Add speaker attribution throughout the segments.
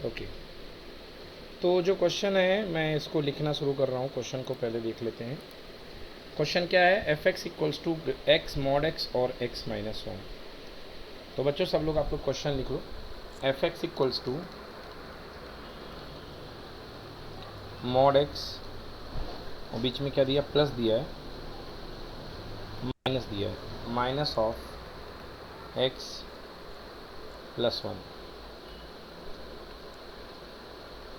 Speaker 1: Okay, तो जो question है मैं इसको लिखना शुरू कर रहा हूँ। क्वेश्चन को पहले देख लेते हैं। क्वेश्चन क्या है, f x equals to x mod x और एक्स माइनस वन। तो बच्चों सब लोग आप लोग क्वेश्चन लिख लो। F x equals to mod x, और बीच में क्या दिया, प्लस दिया है, माइनस दिया है, minus of x plus one,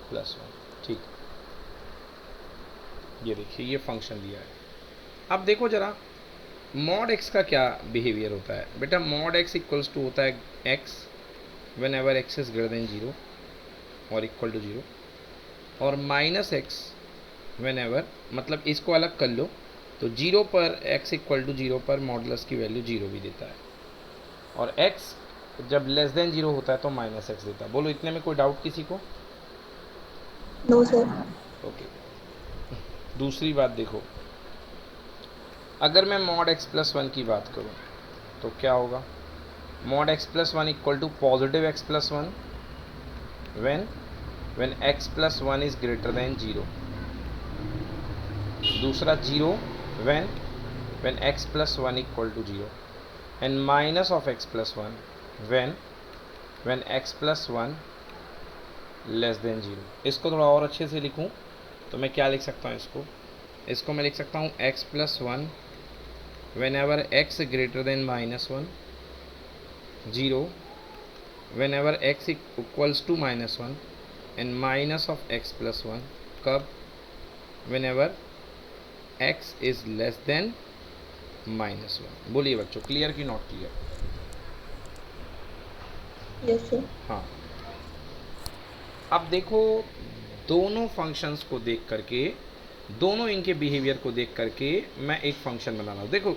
Speaker 1: plus one. ठीक, ये देखिए ये फंक्शन दिया है। अब देखो जरा मॉड एक्स का क्या बिहेवियर होता है बेटा। मॉड एक्स इक्वल्स टू होता है x when ever x is greater than zero और इक्वल टू जीरो, और माइनस एक्स वेन एवर, मतलब इसको अलग कर लो तो जीरो पर एक्स इक्वल टू जीरो पर मॉडुलस की वैल्यू जीरो भी देता है, और एक्स जब लेस देन जीरो होता है तो माइनस एक्स देता है। बोलो इतने में कोई डाउट किसी को?
Speaker 2: No sir.
Speaker 1: ओके, दूसरी बात देखो, अगर मैं मॉड एक्स प्लस वन की बात करूं तो क्या होगा। Mod x plus one equal to positive x plus one when x plus one is greater than zero. दूसरा zero when x plus one equal to zero, and minus of x plus one when x plus one less than zero. इसको थोड़ा और अच्छे से लिखूं तो मैं क्या लिख सकता हूँ, इसको मैं लिख सकता हूँ x plus one whenever x greater than minus one, zero whenever x equals to minus one, and minus of x plus one कब, whenever x is less than minus one. बोलिए बच्चों, clear कि not clear?
Speaker 2: Yes sir.
Speaker 1: हाँ, अब देखो दोनों functions को देख करके, दोनों इनके बिहेवियर को देख करके मैं एक फंक्शन बना रहा हूँ। देखो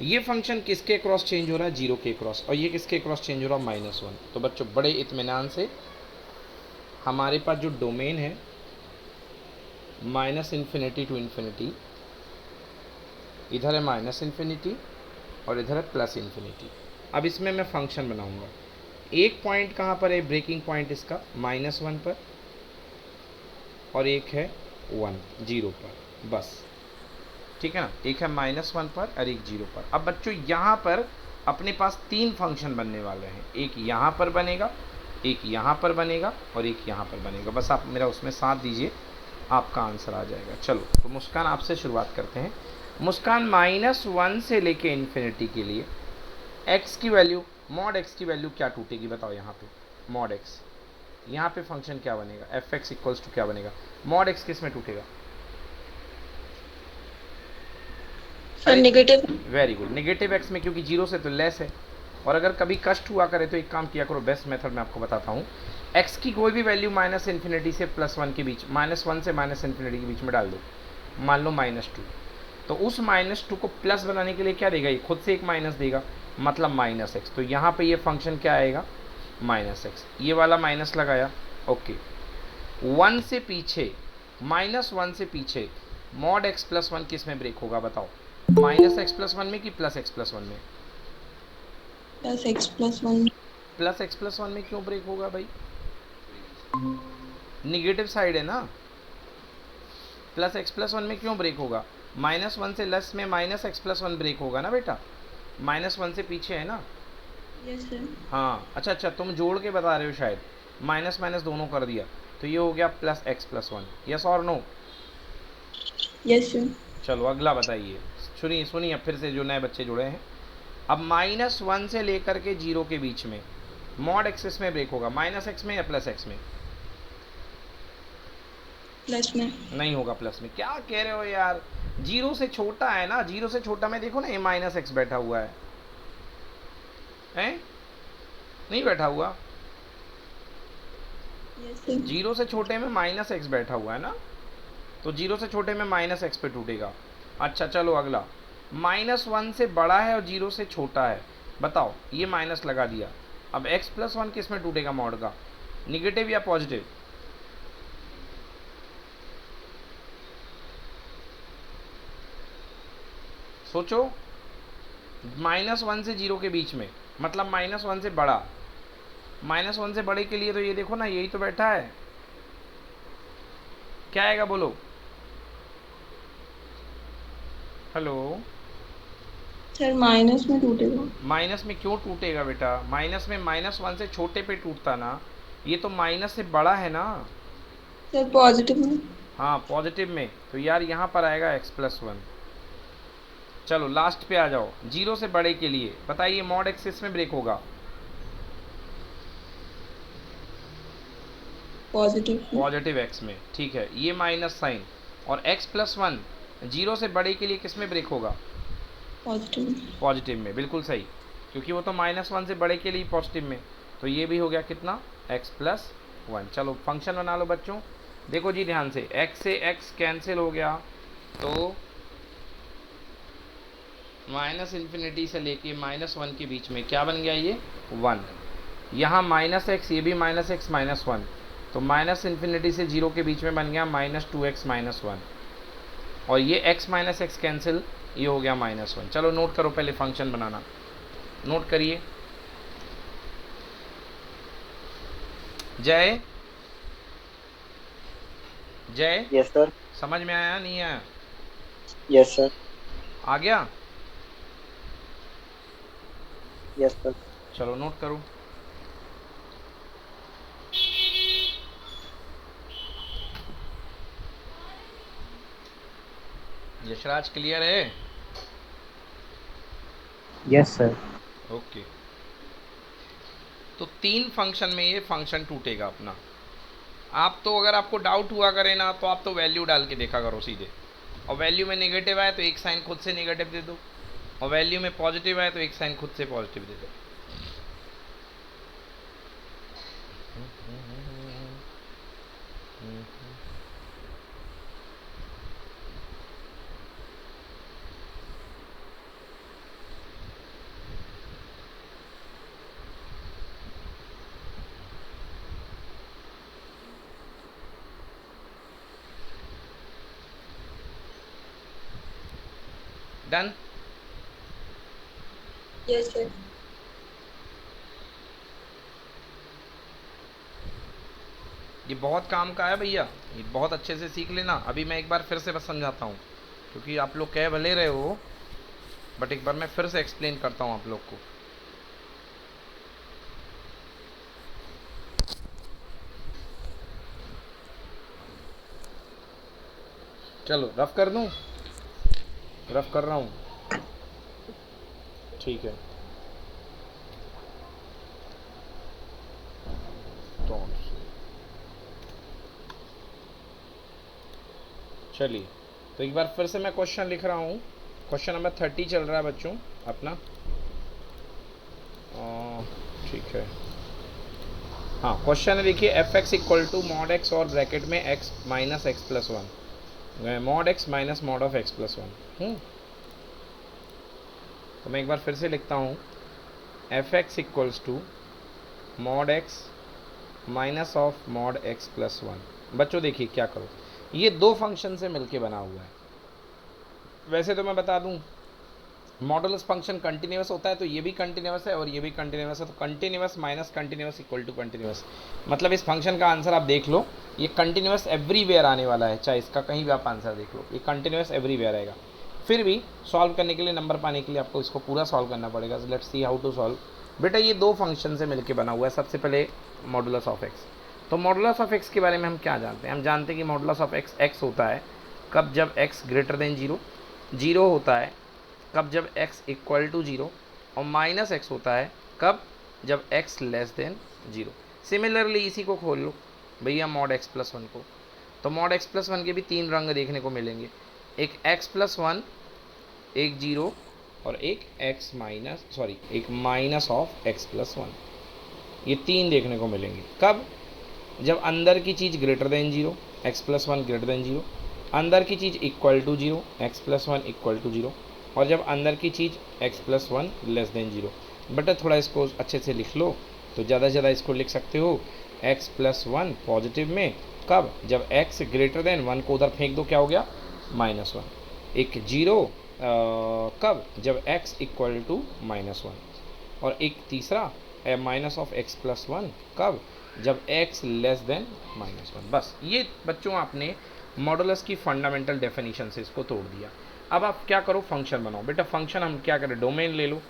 Speaker 1: ये फंक्शन किसके क्रॉस चेंज हो रहा है, जीरो के क्रॉस, और ये किसके क्रॉस चेंज हो रहा है, माइनस वन। तो बच्चों बड़े इत्मीनान से हमारे पास जो डोमेन है माइनस इन्फिनिटी टू इन्फिनिटी, इधर है माइनस इन्फिनिटी और इधर है प्लस इन्फिनिटी। अब इसमें मैं फंक्शन बनाऊंगा। एक पॉइंट कहाँ पर है, ब्रेकिंग पॉइंट इसका माइनस वन पर, और एक है वन जीरो पर, बस। ठीक है ना, एक है माइनस वन पर और एक जीरो पर। अब बच्चों यहाँ पर अपने पास तीन फंक्शन बनने वाले हैं, एक यहाँ पर बनेगा, एक यहाँ पर बनेगा और एक यहाँ पर बनेगा। बस आप मेरा उसमें साथ दीजिए, आपका आंसर आ जाएगा। चलो तो मुस्कान आपसे शुरुआत करते हैं। मुस्कान माइनस वन से लेके इन्फिनिटी के लिए एक्स की वैल्यू, मॉड एक्स की वैल्यू क्या टूटेगी बताओ। यहाँ पे मॉड एक्स, यहाँ पे फंक्शन क्या बनेगा, एफ एक्स इक्वल्स टू क्या बनेगा, मॉड एक्स किस में टूटेगा?
Speaker 2: सर
Speaker 1: अरे
Speaker 2: negative.
Speaker 1: Very good, negative x में, क्योंकि जीरो से तो लेस है। और अगर कभी कष्ट हुआ करे तो एक काम किया करो, बेस्ट मेथड मैं आपको बताता हूँ। एक्स की कोई भी वैल्यू माइनस इन्फिनिटी से प्लस वन के बीच, माइनस वन से माइनस इन्फिनिटी के बीच में डाल दो। मान लो माइनस टू, तो उस माइनस टू को प्लस बनाने के लिए क्या देगा, ये खुद से एक माइनस देगा, मतलब माइनस एक्स। तो यहाँ पे ये फंक्शन क्या आएगा, माइनस एक्स। ये वाला माइनस लगाया, ओके। वन से पीछे, माइनस वन से पीछे मॉड एक्स प्लस वन किस में ब्रेक होगा बताओ, माइनस एक्स प्लस वन में कि प्लस एक्स प्लस वन में?
Speaker 2: Plus x plus one.
Speaker 1: Plus x plus one में क्यों ब्रेक होगा भाई, निगेटिव साइड है ना। प्लस एक्स प्लस वन में क्यों ब्रेक होगा, माइनस वन से लेस में minus x plus one break होगा ना बेटा, माइनस वन से पीछे है ना।
Speaker 2: Yes sir.
Speaker 1: हाँ अच्छा अच्छा, तुम जोड़ के बता रहे हो शायद, माइनस माइनस दोनों कर दिया, तो ये हो गया plus x plus one. Yes और नो?
Speaker 2: Yes sir.
Speaker 1: चलो अगला बताइए, सुनिए सुनिए अब फिर से जो नए बच्चे जुड़े हैं। अब माइनस वन से लेकर के जीरो के बीच में मॉड एक्सिस में ब्रेक होगा, माइनस एक्स में या प्लस एक्स में?
Speaker 2: प्लस में।
Speaker 1: नहीं होगा प्लस में, क्या कह रहे हो यार, जीरो से छोटा है ना, जीरो से छोटा में देखो ना, ये माइनस एक्स बैठा हुआ है, हैं? नहीं बैठा हुआ,
Speaker 2: यस सर।
Speaker 1: जीरो से छोटे में माइनस एक्स बैठा हुआ है ना, तो जीरो से छोटे में माइनस एक्स पे टूटेगा। अच्छा चलो अगला, माइनस वन से बड़ा है और जीरो से छोटा है, बताओ ये माइनस लगा दिया। अब एक्स प्लस वन किस में टूटेगा मॉड का, निगेटिव या पॉजिटिव? सोचो, माइनस वन से जीरो के बीच में, मतलब माइनस वन से बड़ा, -1 से बड़े के लिए तो ये देखो ना, यही तो बैठा है, क्या आएगा बोलो। हेलो।
Speaker 2: सर माइनस में टूटेगा।
Speaker 1: माइनस में क्यों टूटेगा बेटा, माइनस में -1 से छोटे पे टूटता ना, ये तो माइनस से बड़ा है ना।
Speaker 2: सर पॉजिटिव में।
Speaker 1: हाँ पॉजिटिव में, तो यार यहाँ पर आएगा x+1। चलो लास्ट पे आ जाओ, 0 से बड़े के लिए बताइए मॉड x किस में ब्रेक होगा।
Speaker 2: पॉजिटिव में।
Speaker 1: पॉजिटिव x में, ठीक है, ये माइनस साइन। और x+1 0 से बड़े के लिए किस में ब्रेक होगा।
Speaker 2: पॉजिटिव में।
Speaker 1: पॉजिटिव में, बिल्कुल सही, क्योंकि वो तो -1 से बड़े के लिए पॉजिटिव में। तो ये भी हो गया कितना, x+1। चलो फंक्शन बना लो बच्चों। देखो जी ध्यान से, x से x कैंसिल हो गया, तो -∞ से लेके -1 के बीच में क्या बन गया, ये 1। यहाँ -x, ये भी -x -1, तो -∞ से 0 के बीच में बन गया -2x -1। और ये x -x कैंसिल, ये हो गया -1। चलो नोट करो, पहले फंक्शन बनाना नोट करिए। जय जय,
Speaker 3: यस सर।
Speaker 1: समझ में आया नहीं आया।
Speaker 3: Yes sir.
Speaker 1: आ गया।
Speaker 3: Yes sir.
Speaker 1: चलो नोट करो। यशराज क्लियर है।
Speaker 3: Yes sir.
Speaker 1: ओके, तो 3 फंक्शन में ये फंक्शन टूटेगा अपना। आप तो अगर आपको डाउट हुआ करे ना, तो आप तो वैल्यू डाल के देखा करो सीधे, और वैल्यू में नेगेटिव आए तो एक साइन खुद से नेगेटिव दे दो, और वैल्यू में पॉजिटिव आए तो एक साइन खुद से पॉजिटिव दे दो। डन।
Speaker 2: Yes sir.
Speaker 1: ये बहुत काम का है भैया, ये बहुत अच्छे से सीख लेना। अभी मैं एक बार फिर से बस समझाता हूँ, क्योंकि आप लोग कह भले रहे हो, बट एक बार मैं फिर से एक्सप्लेन करता हूँ आप लोग को। चलो रफ कर दूँ, रफ कर रहा हूँ, ठीक है। तो चलिए, तो एक बार फिर से मैं क्वेश्चन लिख रहा हूँ। क्वेश्चन नंबर 30 चल रहा है बच्चों अपना, ठीक है। हाँ क्वेश्चन है, देखिए f(x) = mod x और ब्रैकेट में x - x+1, mod x minus mod of x+1। तो मैं एक बार फिर से लिखता हूँ, f(x) = mod x minus of mod x+1। बच्चों देखिए क्या करो, ये 2 फंक्शन से मिलके बना हुआ है। वैसे तो मैं बता दूं, मॉडुलस फंक्शन कंटिन्यूस होता है, तो ये भी कंटिन्यूस है और ये भी कंटिन्यूस है, तो continuous minus continuous equal to continuous. मतलब इस फंक्शन का आंसर आप देख लो, ये कंटिन्यूस एवरीवेयर आने वाला है, चाहे इसका कहीं भी आप आंसर देख लो, ये कंटिन्यूस एवरीवेयर आएगा। फिर भी सॉल्व करने के लिए, नंबर पाने के लिए आपको इसको पूरा सॉल्व करना पड़ेगा। So let's see how to solve. बेटा ये 2 फंक्शन से मिलकर बना हुआ है। सबसे पहले मॉडुलस ऑफ एक्स। तो मॉडुलस ऑफ एक्स के बारे में हम क्या जानते हैं, हम जानते हैं कि मॉडुलस ऑफ एक्स एक्स होता है कब, जब एक्स ग्रेटर देन 0, 0 होता है कब, जब x इक्वल टू 0, और माइनस एक्स होता है कब, जब x लेस देन 0। सिमिलरली इसी को खोल लो भैया mod x+1 को, तो mod x+1 के भी 3 रंग देखने को मिलेंगे, एक x+1, एक 0 और एक एक माइनस ऑफ x+1। ये 3 देखने को मिलेंगे कब, जब अंदर की चीज़ greater than 0, x+1 greater than 0, अंदर की चीज़ equal to 0, x+1 equal to 0, और जब अंदर की चीज़ x+1 लेस देन 0। बेटा थोड़ा इसको अच्छे से लिख लो, तो ज़्यादा से ज़्यादा इसको लिख सकते हो x+1 पॉजिटिव में कब, जब x ग्रेटर देन 1 को उधर फेंक दो, क्या हो गया -1। एक 0 कब, जब x इक्वल टू -1, और एक तीसरा minus of x plus one, कब? जब x लेस देन -1। बस ये बच्चों आपने मॉडुलस की फंडामेंटल डेफिनेशन से इसको तोड़ दिया। अब आप क्या करो, फंक्शन बनाओ। बेटा फंक्शन हम क्या करें, डोमेन ले लो।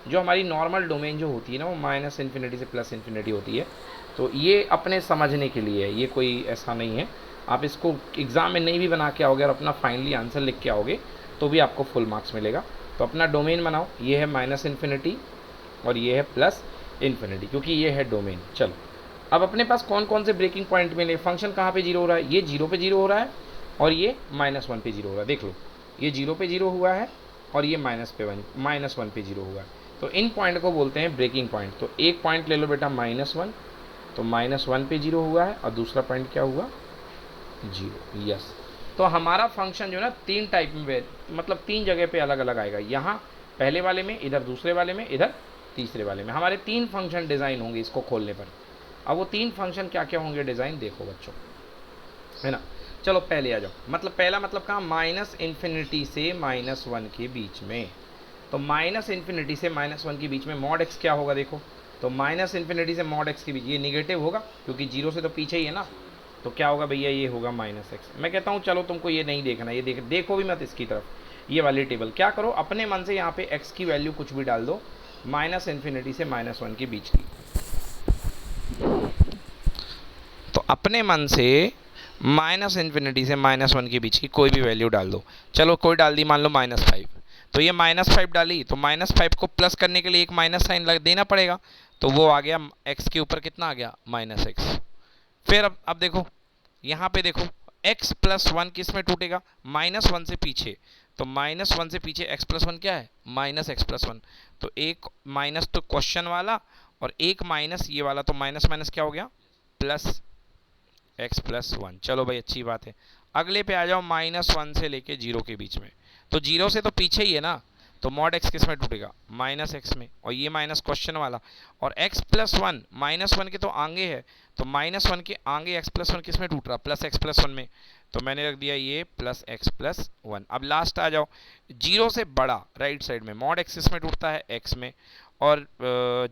Speaker 1: जो हमारी नॉर्मल डोमेन जो होती है ना, वो माइनस इन्फिनिटी से प्लस इन्फिनिटी होती है। तो ये अपने समझने के लिए है, ये कोई ऐसा नहीं है। आप इसको एग्ज़ाम में नहीं भी बना के आओगे और अपना फाइनली आंसर लिख के आओगे तो भी आपको फुल मार्क्स मिलेगा। तो अपना डोमेन बनाओ, ये है माइनस इन्फिनिटी और ये है प्लस इन्फिनिटी, क्योंकि ये है डोमेन। चलो अब अपने पास कौन कौन से ब्रेकिंग पॉइंट मिले। फंक्शन कहाँ पे जीरो हो रहा है, ये 0 पे 0 हो रहा है और ये -1 पे 0 हो रहा है। देख लो, ये 0 पे 0 हुआ है और ये -1 पे 0 हुआ है। तो इन पॉइंट को बोलते हैं ब्रेकिंग पॉइंट। तो एक पॉइंट ले लो बेटा -1, तो -1 पे 0 हुआ है और दूसरा पॉइंट क्या हुआ, 0। यस, तो हमारा फंक्शन जो है ना 3 टाइप में, मतलब 3 जगह पे अलग अलग आएगा। यहाँ पहले वाले में, इधर दूसरे वाले में, इधर तीसरे वाले में। हमारे 3 फंक्शन डिज़ाइन होंगे इसको खोलने पर। अब वो 3 फंक्शन क्या क्या होंगे डिज़ाइन, देखो बच्चों, है ना। चलो पहले आ जाओ। मतलब पहला मतलब कहाँ, माइनस इन्फिनिटी से -1 के बीच में। तो माइनस इन्फिनिटी से -1 के बीच में मॉड एक्स क्या होगा, देखो। तो माइनस इन्फिनिटी से मॉड एक्स के बीच, ये निगेटिव होगा क्योंकि 0 से तो पीछे ही है ना। तो क्या होगा भैया, ये होगा -x। मैं कहता हूँ चलो तुमको ये नहीं देखना, ये देखो भी मत इसकी तरफ। ये वाली टेबल क्या करो, अपने मन से यहाँ पे x की वैल्यू कुछ भी डाल दो, माइनस इन्फिनिटी से -1 के बीच की। तो अपने मन से माइनस इन्फिनिटी से -1 के बीच की कोई भी वैल्यू डाल दो। चलो कोई डाल दी, मान लो -5। तो ये -5 डाली, तो -5 को प्लस करने के लिए एक माइनस साइन लग देना पड़ेगा। तो वो आ गया x के ऊपर कितना आ गया, -x। फिर अब देखो यहाँ पे देखो, x + 1 किस में टूटेगा, -1 से पीछे। तो -1 से पीछे x + 1 क्या है, -x + 1। तो एक माइनस तो क्वेश्चन वाला और एक माइनस ये वाला, तो माइनस माइनस क्या हो गया, +x + 1। चलो भाई अच्छी बात है। अगले पे आ जाओ, -1 से लेके 0 के बीच में। तो 0 से तो पीछे ही है ना, तो मॉड x किस में टूटेगा, -x में। और ये माइनस क्वेश्चन वाला, और x + 1 -1 के तो आगे है, तो -1 के आगे x + 1 किस में टूट रहा, +x + 1 में। तो मैंने रख दिया ये +x + 1। अब लास्ट आ जाओ, 0 से बड़ा राइट साइड में मॉड x किस में टूटता है, x में। और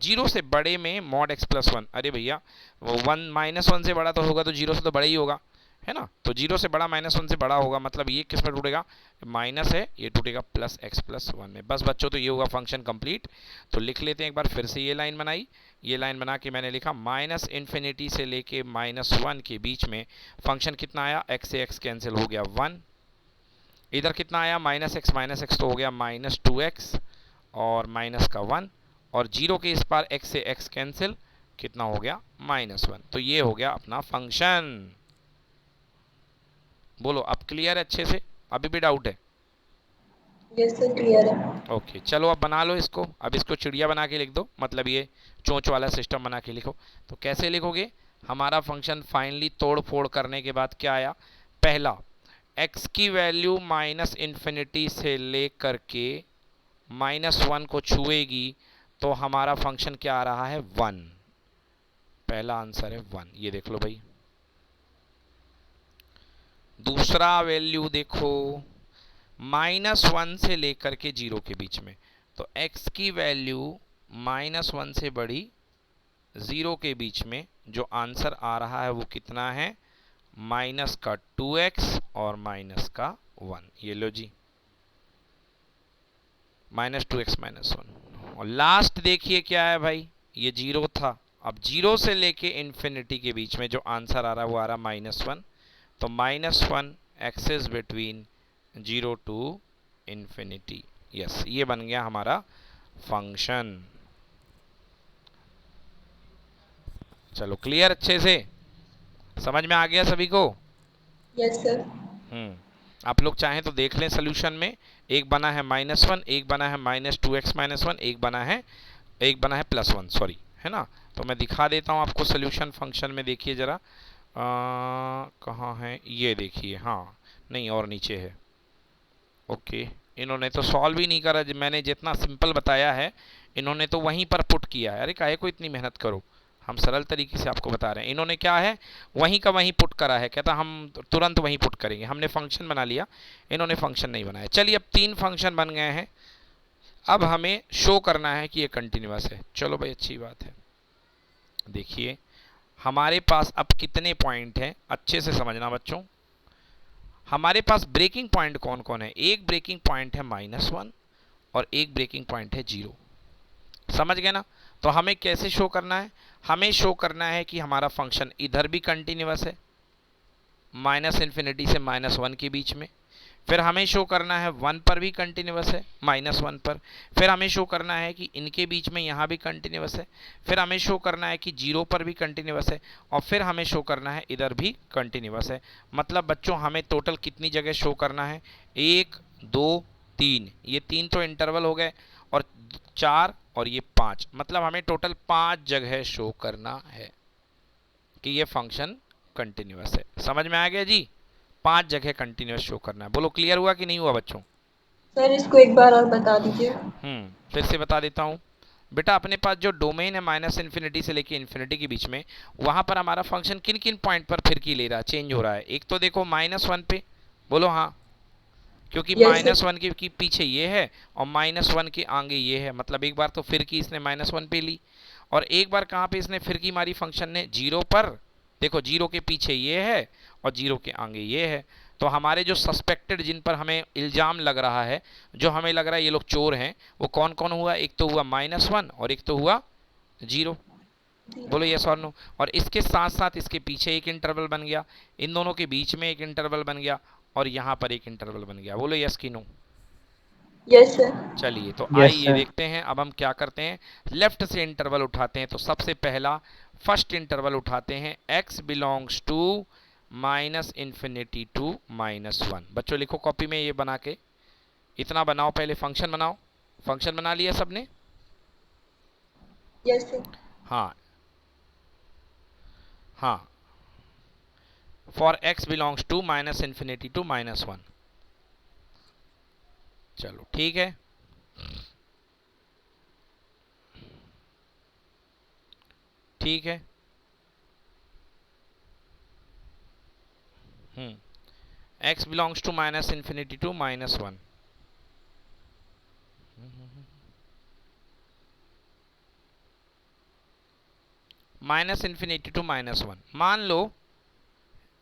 Speaker 1: 0 से बड़े में मॉड x + 1। अरे भैया वो -1 से बड़ा तो होगा, तो 0 से तो बड़ा ही होगा, है ना। तो 0 से बड़ा -1 से बड़ा होगा, मतलब ये किस में टूटेगा, माइनस है, ये टूटेगा +x + 1 में। बस बच्चों, तो ये होगा फंक्शन कंप्लीट। तो लिख लेते हैं एक बार फिर से। ये लाइन बनाई, ये लाइन बना के मैंने लिखा, माइनस इन्फिनिटी से लेके -1 के बीच में फंक्शन कितना आया, x से x कैंसिल हो गया 1। इधर कितना आया, -x तो हो गया -2x और माइनस का 1। और 0 के इस पार x से x कैंसिल, कितना हो गया, -1। तो ये हो गया अपना फंक्शन। बोलो अब क्लियर है अच्छे से, अभी भी डाउट है?
Speaker 2: यस सर, क्लियर है।
Speaker 1: ओके चलो अब बना लो इसको। अब इसको चिड़िया बना के लिख दो, मतलब ये चोंच वाला सिस्टम बना के लिखो। तो कैसे लिखोगे, हमारा फंक्शन फाइनली तोड़ फोड़ करने के बाद क्या आया, पहला x की वैल्यू -इन्फिनिटी से ले करके -1 को छुएगी, तो हमारा फंक्शन क्या आ रहा है, 1। पहला आंसर है 1, ये देख लो भाई। दूसरा वैल्यू देखो, -1 से लेकर के 0 के बीच में। तो x की वैल्यू -1 से बड़ी 0 के बीच में, जो आंसर आ रहा है वो कितना है, -2x और -1। ये लो जी, -2x -1। और लास्ट देखिए क्या है भाई, ये 0 था। अब 0 से लेके इन्फिनिटी के बीच में जो आंसर आ रहा है वो आ रहा है -1। तो -1 x is between 0 to infinity. Yes, ये बन गया हमारा फंक्शन। चलो क्लियर, अच्छे से समझ में आ गया सभी को?
Speaker 2: Yes sir.
Speaker 1: आप लोग चाहें तो देख लें सोल्यूशन में। एक बना है -1, एक बना है -2x -1, एक बना है +1, सॉरी, है ना। तो मैं दिखा देता हूँ आपको सोल्यूशन फंक्शन में। देखिए ज़रा, कहाँ है ये, देखिए, हाँ नहीं और नीचे है। ओके, इन्होंने तो सॉल्व ही नहीं करा, मैंने जितना सिंपल बताया है इन्होंने तो वहीं पर पुट किया है। अरे काहे को इतनी मेहनत करो, हम सरल तरीके से आपको बता रहे हैं। इन्होंने क्या है, वहीं का वहीं पुट करा है, कहता हम तुरंत वहीं पुट करेंगे। हमने फंक्शन बना लिया, इन्होंने फंक्शन नहीं बनाया। चलिए अब 3 फंक्शन बन गए हैं, अब हमें शो करना है कि ये कंटिन्यूअस है। चलो भाई अच्छी बात है। देखिए हमारे पास अब कितने पॉइंट हैं, अच्छे से समझना बच्चों। हमारे पास ब्रेकिंग पॉइंट कौन कौन है? एक ब्रेकिंग पॉइंट है -1 और एक ब्रेकिंग पॉइंट है 0। समझ गए ना? तो हमें कैसे शो करना है? हमें शो करना है कि हमारा फंक्शन इधर भी कंटिन्यूअस है -∞ से -1 के बीच में, फिर हमें शो करना है 1 पर भी कंटिन्यूअस है -1 पर, फिर हमें शो करना है कि इनके बीच में यहाँ भी कंटिन्यूअस है, फिर हमें शो करना है कि 0 पर भी कंटिन्यूअस है, और फिर हमें शो करना है इधर भी कंटिन्यूअस है। मतलब बच्चों हमें टोटल कितनी जगह शो करना है? 1 2 3, ये 3 तो इंटरवल हो गए, और 4 और ये 5, मतलब हमें टोटल 5 जगह शो करना है कि ये फंक्शन कंटिन्यूअस है। समझ में आ गया जी? 5 जगह कंटिन्यूअस शो करना है। बोलो क्लियर हुआ कि नहीं हुआ बच्चों?
Speaker 2: सर इसको एक बार और बता दीजिए।
Speaker 1: फिर से बता देता हूँ बेटा। अपने पास जो डोमेन है -∞ से लेके इन्फिनिटी के बीच में, वहां पर हमारा फंक्शन किन किन पॉइंट पर फिरकी ले रहा है, चेंज हो रहा है? एक तो देखो -1 पे, बोलो हाँ, क्योंकि
Speaker 2: यस सर।
Speaker 1: -1 के पीछे ये है और -1 के आगे ये है, मतलब एक बार तो फिरकी इसने -1 पे ली, और एक बार कहाँ पे इसने फिरकी मारी फंक्शन ने? 0 पर। देखो 0 के पीछे ये है और 0 के आगे ये है। तो हमारे जो सस्पेक्टेड, जिन पर हमें इल्ज़ाम लग रहा है, जो हमें लग रहा है ये लोग चोर हैं, वो कौन कौन हुआ? एक तो हुआ -1 और एक तो हुआ 0। बोलो यस और नो। और इसके साथ साथ इसके पीछे एक इंटरवल बन गया, इन दोनों के बीच में एक इंटरवल बन गया, और यहाँ पर एक इंटरवल बन गया। बोलो यस की नो।
Speaker 2: Yes sir.
Speaker 1: चलिए तो
Speaker 3: Yes,
Speaker 1: आइए
Speaker 3: sir.
Speaker 1: देखते हैं अब हम क्या करते हैं। लेफ्ट से इंटरवल उठाते हैं। तो सबसे पहला फर्स्ट इंटरवल उठाते हैं, x बिलोंग्स टू -∞ टू -1। बच्चों लिखो कॉपी में ये बना के, इतना बनाओ, पहले फंक्शन बनाओ। फंक्शन बना लिया सबने?
Speaker 2: Yes sir.
Speaker 1: हाँ हाँ, for x belongs to -∞ to -1। चलो ठीक है, ठीक है। x belongs to -∞ to -1। -∞ To -1, मान लो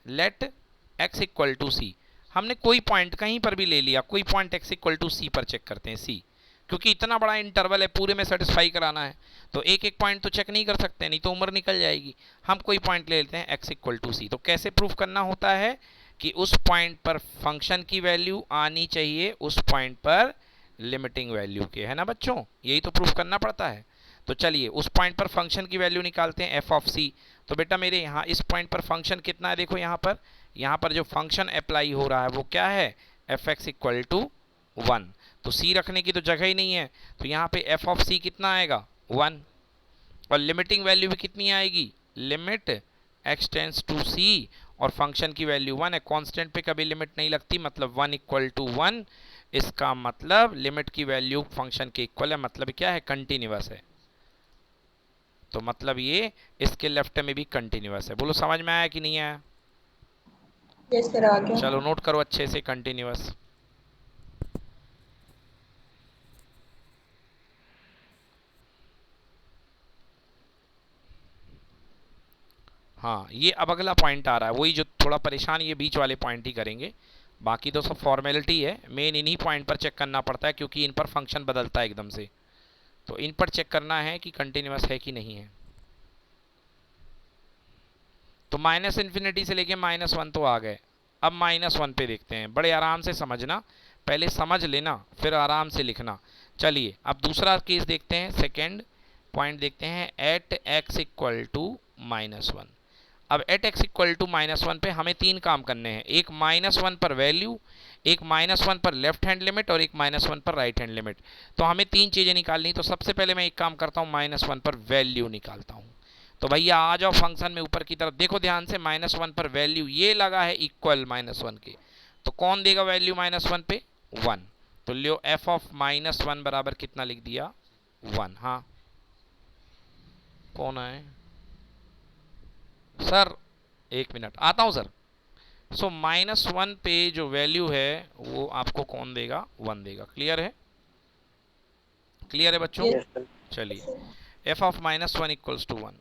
Speaker 1: let x equal to c. हमने कोई पॉइंट कहीं पर भी ले लिया, कोई point x equal to c पर चेक करते हैं, सी, क्योंकि इतना बड़ा इंटरवल है, पूरे में सेटिस्फाई कराना है, तो एक एक पॉइंट तो चेक नहीं कर सकते, नहीं तो उम्र निकल जाएगी। हम कोई पॉइंट ले लेते हैं x इक्वल टू सी। तो कैसे प्रूफ करना होता है कि उस पॉइंट पर फंक्शन की वैल्यू आनी चाहिए उस पॉइंट पर लिमिटिंग वैल्यू के, है ना बच्चों? यही तो प्रूफ करना पड़ता है। तो चलिए उस पॉइंट पर फंक्शन की वैल्यू निकालते हैं, एफ ऑफ सी। तो बेटा मेरे यहाँ इस पॉइंट पर फंक्शन कितना है? देखो यहाँ पर जो फंक्शन अप्लाई हो रहा है वो क्या है? F x equal to 1। तो सी रखने की तो जगह ही नहीं है, तो यहाँ पे एफ ऑफ सी कितना आएगा? 1। और लिमिटिंग वैल्यू भी कितनी आएगी? लिमिट एक्स टेंस टू सी, और फंक्शन की वैल्यू 1 है। कांस्टेंट पे कभी लिमिट नहीं लगती, मतलब 1 इक्वल टू 1। इसका मतलब लिमिट की वैल्यू फंक्शन के इक्वल है, मतलब क्या है? कंटिन्यूअस है। तो मतलब ये इसके लेफ्ट में भी कंटिन्यूअस है। बोलो समझ में आया कि नहीं आया?
Speaker 2: यस सर, आ गया।
Speaker 1: चलो नोट करो अच्छे से, कंटिन्यूअस। हाँ, ये अब अगला पॉइंट आ रहा है, वही जो थोड़ा परेशान ये बीच वाले पॉइंट ही करेंगे, बाकी तो सब फॉर्मेलिटी है। मेन इन्हीं पॉइंट पर चेक करना पड़ता है, क्योंकि इन पर फंक्शन बदलता है एकदम से, तो इन पर चेक करना है कि कंटिन्यूअस है कि नहीं है। तो -∞ से लेके -1 तो आ गए, अब -1 पे देखते हैं। बड़े आराम से समझना, पहले समझ लेना फिर आराम से लिखना। चलिए अब दूसरा केस देखते हैं, सेकेंड पॉइंट देखते हैं, एट x इक्वल टू -1। अब एट x इक्वल टू -1 पे हमें 3 काम करने हैं, एक -1 पर वैल्यू, एक -1 पर लेफ्ट हैंड लिमिट, और एक -1 पर राइट हैंड लिमिट। तो हमें 3 चीज़ें निकालनी। तो सबसे पहले मैं एक काम करता हूँ, -1 पर वैल्यू निकालता हूँ। तो भैया आ जाओ फंक्शन में ऊपर की तरफ, देखो ध्यान से, -1 पर वैल्यू ये लगा है इक्वल -1 के, तो कौन देगा वैल्यू -1 पे? 1। तो लियो एफ ऑफ -1 बराबर कितना लिख दिया? 1। हाँ कौन है सर? एक मिनट आता हूं सर। सो -1 पे जो वैल्यू है वो आपको कौन देगा? 1 देगा। क्लियर है? क्लियर है बच्चों?
Speaker 3: Yes, sir.
Speaker 1: चलिए f of -1 equals to 1।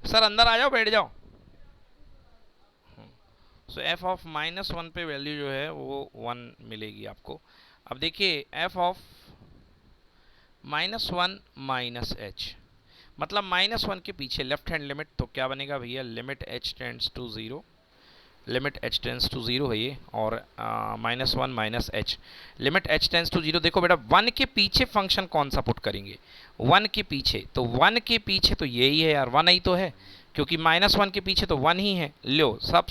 Speaker 1: Sir अंदर आ जाओ, बैठ जाओ। सो एफ ऑफ -1 पे वैल्यू जो है वो 1 मिलेगी आपको। अब देखिए एफ ऑफ -1 माइनस एच, मतलब -1 के पीछे लेफ्ट हैंड लिमिट, तो क्या बनेगा भैया, limit h tends to 0, limit h tends to 0 है ये, और -1 minus h, limit h tends to 0। देखो बेटा 1 के पीछे फंक्शन कौन सा पुट करेंगे, 1 के पीछे, तो 1 के पीछे तो यही है यार, 1 ही तो है, क्योंकि -1 के पीछे तो 1 ही है। लो सब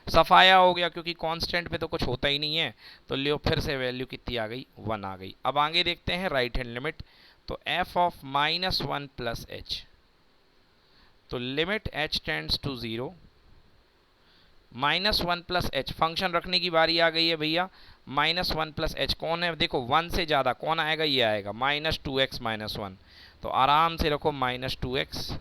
Speaker 1: सफाया हो गया, क्योंकि कांस्टेंट पे तो कुछ होता ही नहीं है। तो लियो फिर से वैल्यू कितनी आ गई, 1 आ गई। अब आगे देखते हैं राइट हैंड लिमिट, तो f ऑफ -1 प्लस एच, तो limit h tends to 0, -1 plus h, function रखने की बारी आ गई है भैया। -1 प्लस एच कौन है, देखो 1 से ज़्यादा कौन आएगा, ये आएगा -2x -1, तो आराम से रखो -2x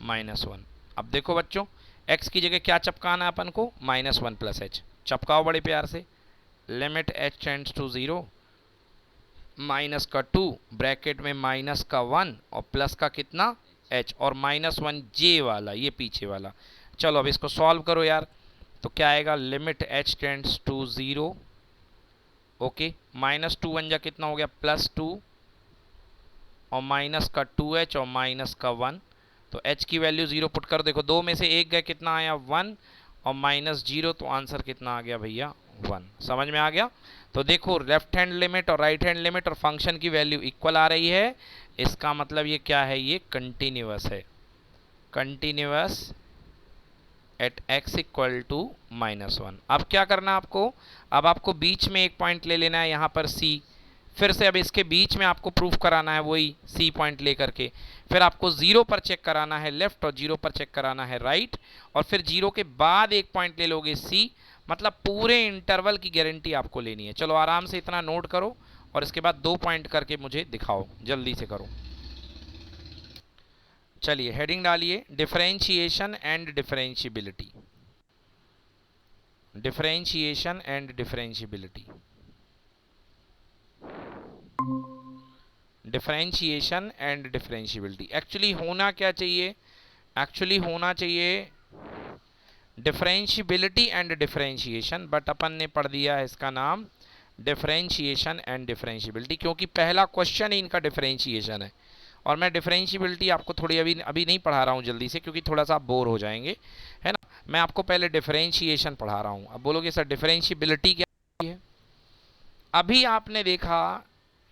Speaker 1: -1। अब देखो बच्चों x की जगह क्या चपकाना है अपन को, -1 प्लस एच, चपकाओ बड़े प्यार से। Limit h tends to 0, minus का 2 ब्रैकेट में माइनस का 1 और प्लस का कितना h, और -1 j वाला, ये पीछे वाला। चलो अब इसको सॉल्व करो यार, तो क्या आएगा, limit h tends to 0, okay, -2 1 जा कितना हो गया, +2, और माइनस का 2h और माइनस का 1, तो h की वैल्यू 0 पुट कर, देखो 2 में से 1 गया, कितना आया 1, और -0, तो आंसर कितना आ गया भैया 1। समझ में आ गया। तो देखो लेफ्ट हैंड लिमिट और राइट हैंड लिमिट और फंक्शन की वैल्यू इक्वल आ रही है, इसका मतलब ये क्या है, ये कंटिन्यूअस है, continuous at x equal to -1। अब क्या करना आपको, अब आपको बीच में एक पॉइंट ले लेना है यहाँ पर c, फिर से अब इसके बीच में आपको प्रूफ कराना है वही c पॉइंट लेकर के, फिर आपको 0 पर चेक कराना है लेफ्ट और 0 पर चेक कराना है राइट, और फिर 0 के बाद एक पॉइंट ले लोगे c, मतलब पूरे इंटरवल की गारंटी आपको लेनी है। चलो आराम से इतना नोट करो और इसके बाद 2 पॉइंट करके मुझे दिखाओ, जल्दी से करो। चलिए हेडिंग डालिए, differentiation and differentiability, differentiation and differentiability, differentiation and differentiability. Actually होना क्या चाहिए, एक्चुअली होना चाहिए डिफरेंशिएबिलिटी एंड डिफरेंशिएशन, बट अपन ने पढ़ दिया है इसका नाम डिफरेंशिएशन एंड डिफरेंशिएबिलिटी, क्योंकि पहला क्वेश्चन ही इनका डिफरेंशिएशन है। और मैं डिफरेंशिएबिलिटी आपको थोड़ी अभी नहीं पढ़ा रहा हूँ जल्दी से, क्योंकि थोड़ा सा आप बोर हो जाएंगे, है ना। मैं आपको पहले डिफरेंशिएशन पढ़ा रहा हूँ। अब बोलोगे सर डिफरेंशिएबिलिटी क्या है। अभी आपने देखा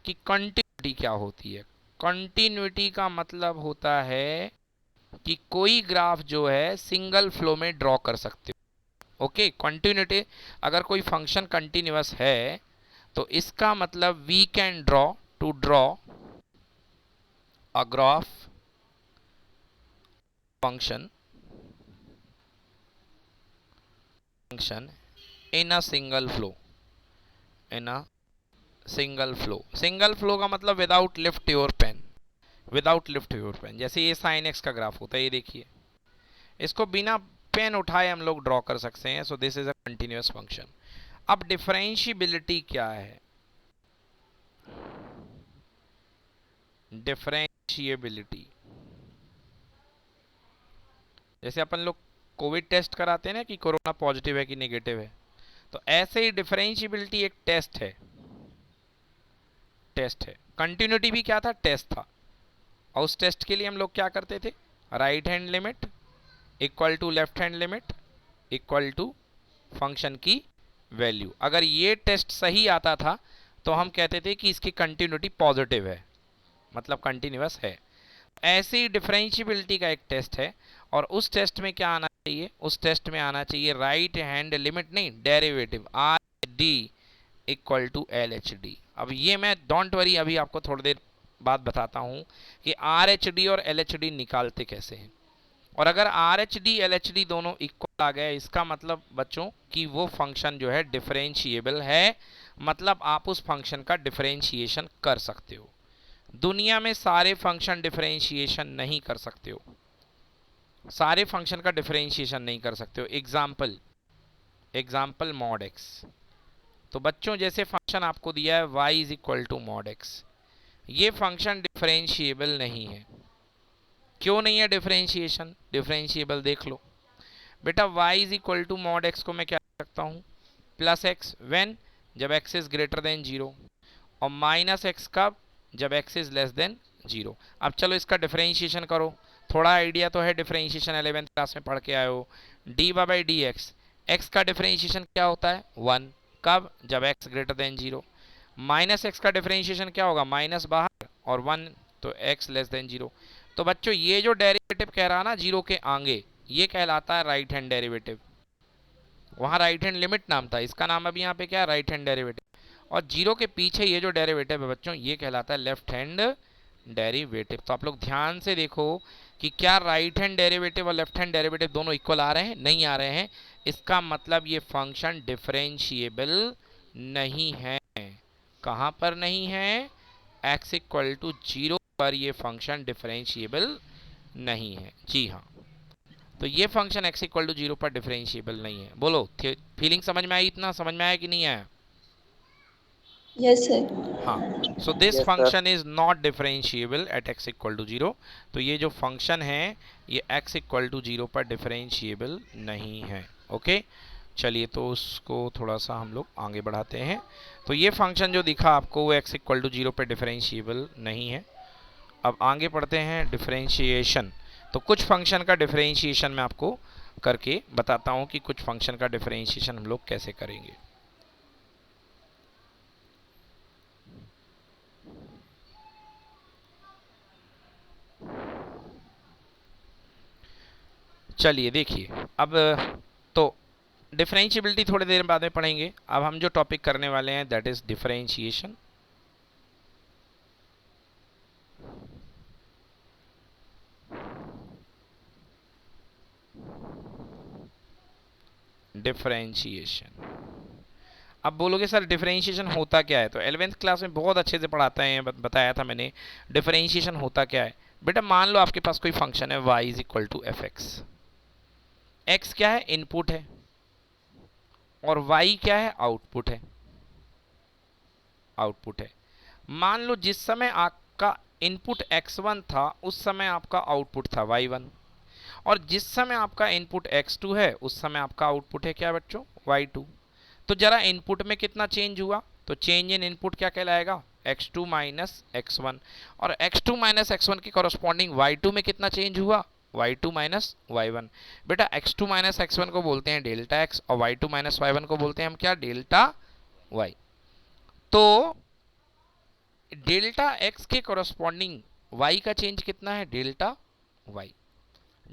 Speaker 1: कि कंटिन्यूटी क्या होती है। कंटिन्यूटी का मतलब होता है कि कोई ग्राफ जो है सिंगल फ्लो में ड्रॉ कर सकते हो। ओके, कंटिन्यूटी, अगर कोई फंक्शन कंटिन्यूअस है तो इसका मतलब we can draw a graph function in a single flow, in a single flow. Single flow का मतलब without lift your pen, without lift your pen. जैसे ये साइन एक्स का ग्राफ होता है, ये देखिए, इसको बिना पेन उठाए हम लोग ड्रॉ कर सकते हैं। So this is a continuous function. अब डिफरेंशिएबिलिटी क्या है, डिफरेंशिएबिलिटी, जैसे अपन लोग कोविड टेस्ट कराते हैं ना कि कोरोना पॉजिटिव है कि नेगेटिव है, तो ऐसे ही डिफरेंशिएबिलिटी एक टेस्ट है, टेस्ट है। कंटिन्यूटी भी क्या था, टेस्ट था। और उस टेस्ट के लिए हम लोग क्या करते थे, right hand limit equal to left hand limit equal to function की वैल्यू। अगर ये टेस्ट सही आता था तो हम कहते थे कि इसकी कंटिन्यूटी पॉजिटिव है, मतलब कंटिन्यूअस है। ऐसी डिफरेंशिएबिलिटी का एक टेस्ट है, और उस टेस्ट में क्या आना चाहिए, उस टेस्ट में आना चाहिए राइट हैंड लिमिट नहीं, derivative R D equal to L H D. अब ये मैं डोंट वरी अभी आपको थोड़ी देर बाद बताता हूँ कि आर एच डी और एल एच डी निकालते कैसे हैं। और अगर R H D L H D दोनों इक्वल आ गए, इसका मतलब बच्चों कि वो फंक्शन जो है डिफरेंशिएबल है, मतलब आप उस फंक्शन का डिफरेंशिएशन कर सकते हो। दुनिया में सारे फंक्शन डिफरेंशिएशन नहीं कर सकते हो, सारे फंक्शन का डिफरेंशिएशन नहीं कर सकते हो। Example mod x. तो बच्चों जैसे फंक्शन आपको दिया है y is equal to mod x, ये फंक्शन डिफरेंशिएबल नहीं है, क्यों नहीं है डिफरेंशिएशन, डिफरेंशिएबल देख लो बेटा। y is equal to mod x को मैं क्या लिख सकता हूँ, प्लस एक्स व्हेन, जब x इज ग्रेटर देन 0, और माइनस एक्स कब, जब x इज लेस देन 0। अब चलो इसका डिफरेंशिएशन करो, थोड़ा आइडिया तो है डिफरेंशिएशन, 11th क्लास में पढ़ के आए हो। D by d x, x का डिफरेंशिएशन क्या होता है 1, कब, जब x greater than 0। Minus x का डिफरेंशिएशन क्या होगा, माइनस बाहर और 1, तो x लेस देन 0। तो बच्चों ये जो डेरिवेटिव कह रहा ना 0 के आगे, ये कहलाता है राइट हैंड डेरिवेटिव। वहाँ राइट हैंड लिमिट नाम था, इसका नाम अभी यहाँ पे क्या है, राइट हैंड डेरिवेटिव। और 0 के पीछे ये जो डेरिवेटिव है बच्चों, ये कहलाता है लेफ्ट हैंड डेरिवेटिव। तो आप लोग ध्यान से देखो कि क्या राइट हैंड डेरिवेटिव और लेफ्ट हैंड डेरिवेटिव दोनों इक्वल आ रहे हैं, नहीं आ रहे हैं। इसका मतलब ये फंक्शन डिफरेंशिएबल नहीं है। कहाँ पर नहीं है, x इक्वल टू 0 पर ये फंक्शन डिफरेंशिएबल नहीं है। जी हाँ, तो ये फंक्शन x इक्वल टू 0 पर डिफरेंशिएबल नहीं है। बोलो फीलिंग समझ में आई, इतना समझ में आया कि नहीं आया?
Speaker 2: Yes sir.
Speaker 1: हाँ, so this
Speaker 3: Yes, sir.
Speaker 1: Function is not differentiable at x equal to 0। तो ये जो फंक्शन है ये x इक्वल टू 0 पर डिफरेंशिएबल नहीं है। ओके, चलिए तो उसको थोड़ा सा हम लोग आगे बढ़ाते हैं। तो ये फंक्शन जो दिखा आपको वो x इक्वल टू 0 पर डिफरेंशिएबल नहीं है। अब आगे पढ़ते हैं डिफरेंशिएशन। तो कुछ फंक्शन का डिफरेंशिएशन मैं आपको करके बताता हूँ कि कुछ फंक्शन का डिफरेंशिएशन हम लोग कैसे करेंगे। चलिए देखिए, अब तो डिफरेंशिएबिलिटी थोड़ी देर बाद में पढ़ेंगे। अब हम जो टॉपिक करने वाले हैं दैट इज डिफरेंशिएशन। डिफरेंशिएशन, अब बोलोगे सर डिफरेंशिएशन होता क्या है? तो 11th क्लास में बहुत अच्छे से पढ़ाते हैं, बताया था मैंने डिफरेंशिएशन होता क्या है। बेटा मान लो आपके पास कोई फंक्शन है y is equal to f x. X क्या है, इनपुट है, और y क्या है, आउटपुट है। आउटपुट है, मान लो जिस समय आपका इनपुट x1 था उस समय आपका आउटपुट था y1, और जिस समय आपका इनपुट x2 है उस समय आपका आउटपुट है क्या बच्चों, y2। तो जरा इनपुट में कितना चेंज हुआ, तो चेंज इन इनपुट क्या कहलाएगा, x2 माइनस x1, और x2 माइनस x1 के कॉरस्पॉन्डिंग y2 में कितना चेंज हुआ, y2 माइनस y1। बेटा x2 माइनस x1 को बोलते हैं डेल्टा x, और y2 माइनस y1 को बोलते हैं हम क्या, डेल्टा y। तो डेल्टा x के कॉरस्पॉन्डिंग y का चेंज कितना है, डेल्टा y।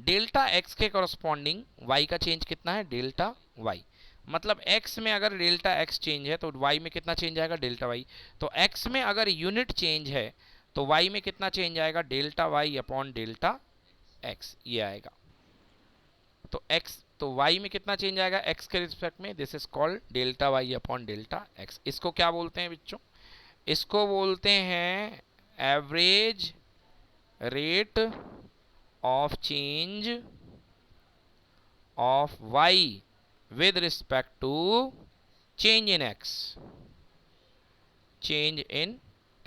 Speaker 1: डेल्टा x के कॉरस्पॉन्डिंग y का चेंज कितना है, डेल्टा y। मतलब x में अगर डेल्टा x चेंज है तो y में कितना चेंज आएगा, डेल्टा y। तो x में अगर यूनिट चेंज है तो y में कितना चेंज आएगा, delta y upon delta x, ये आएगा। तो x, तो y में कितना चेंज आएगा x के रिस्पेक्ट में, this is called delta y upon delta x। इसको क्या बोलते हैं बच्चों, इसको बोलते हैं average rate of change of y with respect to change in x, change in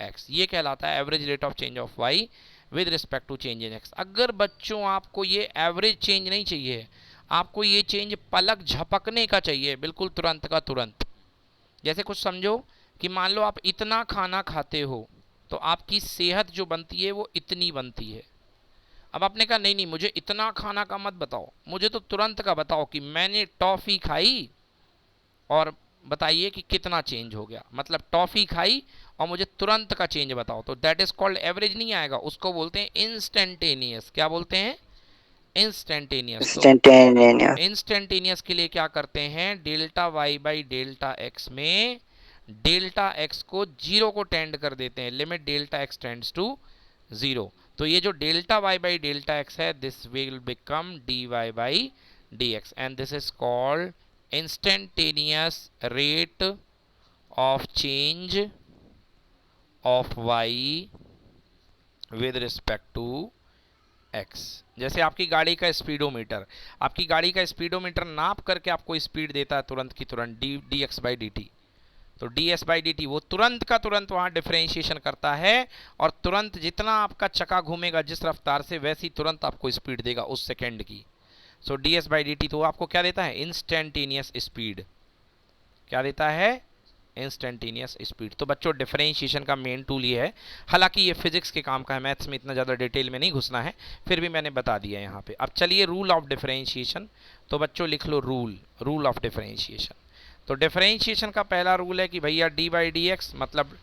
Speaker 1: x, ये कहलाता है average rate of change of y with respect to change in x। अगर बच्चों आपको ये एवरेज चेंज नहीं चाहिए, आपको ये चेंज पलक झपकने का चाहिए, बिल्कुल तुरंत का तुरंत। जैसे कुछ समझो कि मान लो आप इतना खाना खाते हो तो आपकी सेहत जो बनती है वो इतनी बनती है। अब आपने कहा नहीं नहीं मुझे इतना खाना का मत बताओ, मुझे तो तुरंत का बताओ कि मैंने टॉफ़ी खाई और बताइए कि कितना चेंज हो गया। मतलब टॉफ़ी खाई और मुझे तुरंत का चेंज बताओ, तो दैट इज़ कॉल्ड एवरेज नहीं आएगा, उसको बोलते हैं इंस्टेंटेनियस। क्या बोलते हैं, इंस्टेंटेनियस। तो इंस्टेंटेनियस के लिए क्या करते हैं, delta y by delta x में डेल्टा एक्स को 0 को टेंड कर देते हैं, limit delta x tends to 0। तो ये जो delta y by delta x है this will become d y by d x, and this is called instantaneous rate of change of y with respect to x. जैसे आपकी गाड़ी का speedometer, आपकी गाड़ी का स्पीडोमीटर नाप करके आपको स्पीड देता है तुरंत की तुरंत D x by D T. तो ds/dt वो तुरंत का तुरंत वहाँ डिफरेंशिएशन करता है, और तुरंत जितना आपका चक्का घूमेगा जिस रफ्तार से, वैसी तुरंत आपको स्पीड देगा उस सेकेंड की। सो ds/dt तो आपको क्या देता है? Instantaneous speed. क्या देता है? Instantaneous speed. तो बच्चों डिफरेंशिएशन का मेन टूल ये है, हालांकि ये फिजिक्स के काम का है, मैथ्स में इतना ज़्यादा डिटेल में नहीं घुसना है, फिर भी मैंने बता दिया यहाँ पे। अब चलिए रूल ऑफ डिफरेंशिएशन, तो बच्चों लिख लो रूल ऑफ डिफरेंशिएशन। तो डिफरेंशिएशन का पहला रूल है कि भैया d/dx मतलब